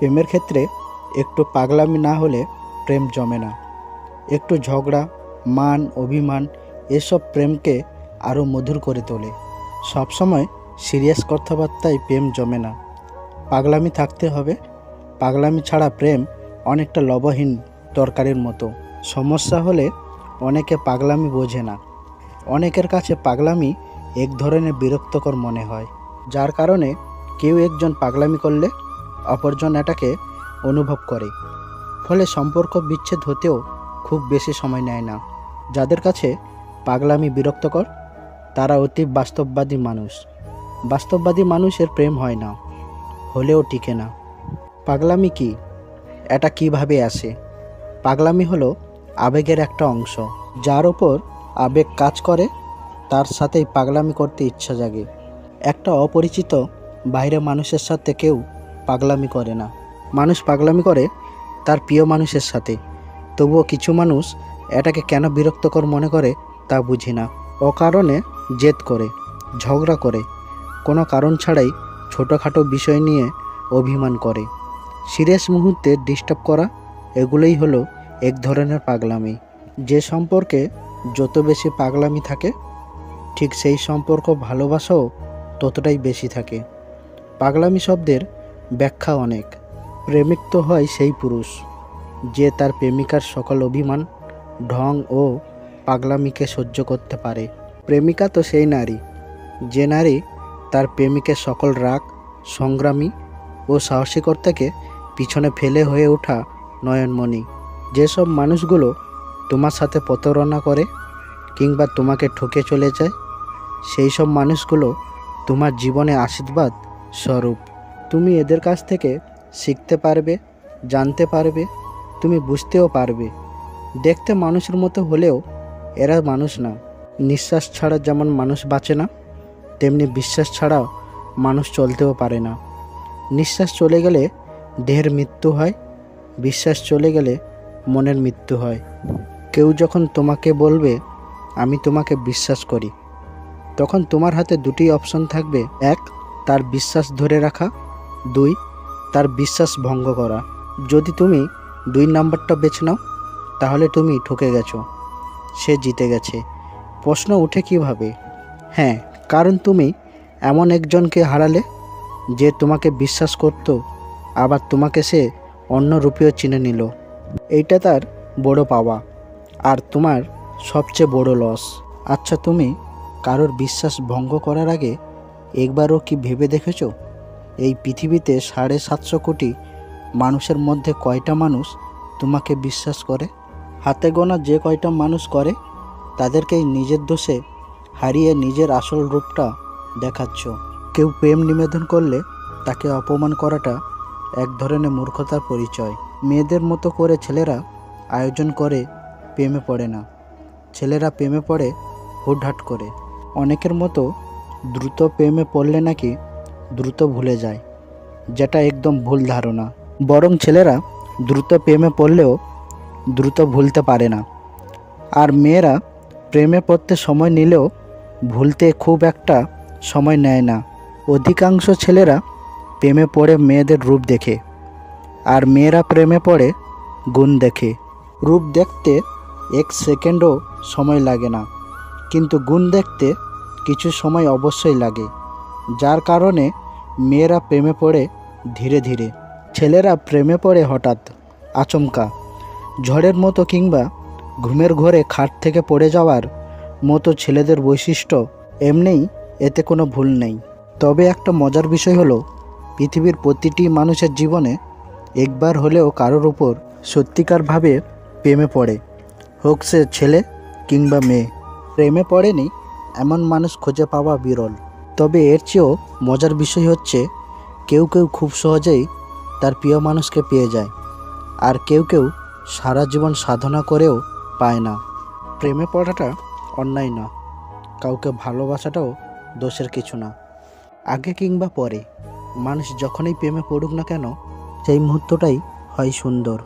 প্রেমের ক্ষেত্রে একটু পাগলামি না হলে প্রেম জমে না। একটু ঝগড়া, মান অভিমান এসব প্রেমকে আরও মধুর করে তোলে। সবসময় সিরিয়াস কথাবার্তায় প্রেম জমে না, পাগলামি থাকতে হবে। পাগলামি ছাড়া প্রেম অনেকটা লবহীন তরকারির মতো। সমস্যা হলে অনেকে পাগলামি বোঝে না। অনেকের কাছে পাগলামি এক ধরনের বিরক্তকর মনে হয়, যার কারণে কেউ একজন পাগলামি করলে অপরজন এটাকে অনুভব করে। ফলে সম্পর্ক বিচ্ছেদ হতেও খুব বেশি সময় নেয় না। যাদের কাছে পাগলামি বিরক্তকর তারা অতি বাস্তববাদী মানুষ। বাস্তববাদী মানুষের প্রেম হয় না, হলেও টিকে না। পাগলামি কি? এটা কিভাবে আসে? পাগলামি হলো আবেগের একটা অংশ। যার ওপর আবেগ কাজ করে তার সাথেই পাগলামি করতে ইচ্ছা জাগে। একটা অপরিচিত বাইরে মানুষের সাথে কেউ পাগলামি করে না। মানুষ পাগলামি করে তার প্রিয় মানুষের সাথে, তবুও কিছু মানুষ এটাকে কেন বিরক্তকর মনে করে তা বুঝি না। অকারণে জেদ করে, ঝগড়া করে, কোনো কারণ ছাড়াই ছোটোখাটো বিষয় নিয়ে অভিমান করে, সিরিয়াস মুহূর্তে ডিস্টার্ব করা, এগুলোই হলো এক ধরনের পাগলামি। যে সম্পর্কে যত বেশি পাগলামি থাকে ঠিক সেই সম্পর্ক ভালোবাসাও ততটাই বেশি থাকে। পাগলামি শব্দের ব্যাখ্যা অনেক। প্রেমিক তো হয় সেই পুরুষ যে তার প্রেমিকার সকল অভিমান, ঢং ও পাগলামিকে সহ্য করতে পারে। প্রেমিকা তো সেই নারী যে নারী তার প্রেমিকের সকল রাগ, সংগ্রামী ও সাহসিকতাকে পিছনে ফেলে হয়ে ওঠা নয়নমণি। যেসব মানুষগুলো তোমার সাথে প্রতারণা করে কিংবা তোমাকে ঠকে চলে যায়, সেই সব মানুষগুলো তোমার জীবনে আশীর্বাদ স্বরূপ। তুমি এদের কাছ থেকে শিখতে পারবে, জানতে পারবে, তুমি বুঝতেও পারবে। দেখতে মানুষের মতো হলেও এরা মানুষ না। নিঃশ্বাস ছাড়া যেমন মানুষ বাঁচে না, তেমনি বিশ্বাস ছাড়াও মানুষ চলতেও পারে না। নিঃশ্বাস চলে গেলে দেহের মৃত্যু হয়, বিশ্বাস চলে গেলে মনের মৃত্যু হয়। কেউ যখন তোমাকে বলবে আমি তোমাকে বিশ্বাস করি, তখন তোমার হাতে দুটি অপশন থাকবে। এক, তার বিশ্বাস ধরে রাখা। দুই, তার বিশ্বাস ভঙ্গ করা। যদি তুমি 2 নাম্বারটা বেছে নাও তাহলে তুমি ঠকে গেছো, সে জিতে গেছে। প্রশ্ন উঠে কিভাবে? হ্যাঁ, কারণ তুমি এমন একজনকে হারালে যে তোমাকে বিশ্বাস করত, আবার তোমাকে সে অন্য রূপেও চিনে নিল। এইটা তার বড় পাওয়া আর তোমার সবচেয়ে বড় লস। আচ্ছা, তুমি কারোর বিশ্বাস ভঙ্গ করার আগে একবারও কি ভেবে দেখেছো এই পৃথিবীতে 750 কোটি মানুষের মধ্যে কয়টা মানুষ তোমাকে বিশ্বাস করে? হাতে গোনা যে কয়টা মানুষ করে তাদেরকেই নিজের দোষে হারিয়ে নিজের আসল রূপটা দেখাচ্ছ। কেউ প্রেম নিবেদন করলে তাকে অপমান করাটা এক ধরনের মূর্খতার পরিচয়। মেয়েদের মতো করে ছেলেরা আয়োজন করে প্রেমে পড়ে না, ছেলেরা প্রেমে পড়ে হুটহাট করে। অনেকের মতো দ্রুত প্রেমে পড়লে নাকি দ্রুত ভুলে যায়, যেটা একদম ভুল ধারণা। বরং ছেলেরা দ্রুত প্রেমে পড়লেও দ্রুত ভুলতে পারে না, আর মেয়েরা প্রেমে পড়তে সময় নিলেও ভুলতে খুব একটা সময় নেয় না। অধিকাংশ ছেলেরা প্রেমে পড়ে মেয়েদের রূপ দেখে, আর মেয়েরা প্রেমে পড়ে গুণ দেখে। রূপ দেখতে 1 সেকেন্ডও সময় লাগে না, কিন্তু গুণ দেখতে কিছু সময় অবশ্যই লাগে, যার কারণে মেয়েরা প্রেমে পড়ে ধীরে ধীরে। ছেলেরা প্রেমে পড়ে হঠাৎ, আচমকা, ঝড়ের মতো কিংবা ঘুমের ঘোরে খাট থেকে পড়ে যাওয়ার মতো ছেলেদের বৈশিষ্ট্য। এমনিই, এতে কোনো ভুল নেই। তবে একটা মজার বিষয় হলো পৃথিবীর প্রতিটি মানুষের জীবনে একবার হলেও কারোর উপর সত্যিকারভাবে প্রেমে পড়ে, হোক সে ছেলে কিংবা মেয়ে। প্রেমে পড়েনি এমন মানুষ খুঁজে পাওয়া বিরল। তবে এর চেয়েও মজার বিষয় হচ্ছে কেউ কেউ খুব সহজেই তার প্রিয় মানুষকে পেয়ে যায়, আর কেউ কেউ সারা জীবন সাধনা করেও পায় না। প্রেমে পড়াটা অন্যায় না, কাউকে ভালোবাসাটাও দোষের কিছু না। আগে কিংবা পরে মানুষ যখনই প্রেমে পড়ুক না কেন, সেই মুহূর্তটাই হয় সুন্দর।